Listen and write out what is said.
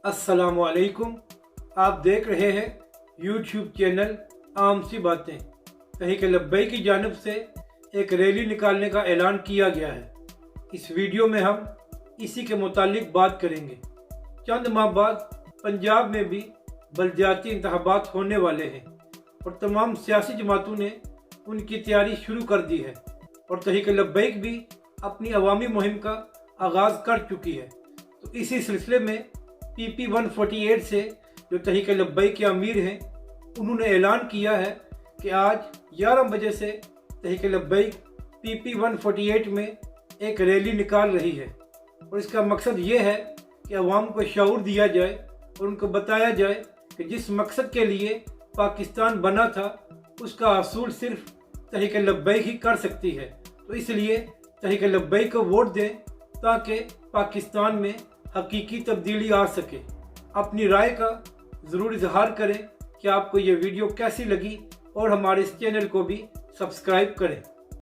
अस्सलामु अलैकुम। आप देख रहे हैं यूट्यूब चैनल आम सी बातें। तहरीक लब्बैक की जानिब से एक रैली निकालने का ऐलान किया गया है। इस वीडियो में हम इसी के मुतालिक बात करेंगे। चंद माह बाद पंजाब में भी बलदियाती इंतखाबात होने वाले हैं और तमाम सियासी जमातों ने उनकी तैयारी शुरू कर दी है और तहरीक लब्बैक भी अपनी अवामी मुहिम का आगाज़ कर चुकी है। तो इसी सिलसिले में PP 148 से जो तहरीक लब्बैक के अमीर हैं, उन्होंने ऐलान किया है कि आज 11 बजे से तहरीक लब्बैक PP 148 में एक रैली निकाल रही है और इसका मकसद ये है कि अवाम को शऊर दिया जाए और उनको बताया जाए कि जिस मकसद के लिए पाकिस्तान बना था उसका हसूल सिर्फ तहरीक लब्बैक ही कर सकती है। तो इसलिए तहरीक लब्बैक को वोट दें ताकि पाकिस्तान में हकीकी तब्दीली आ सके। अपनी राय का ज़रूर इजहार करें कि आपको ये वीडियो कैसी लगी और हमारे इस चैनल को भी सब्सक्राइब करें।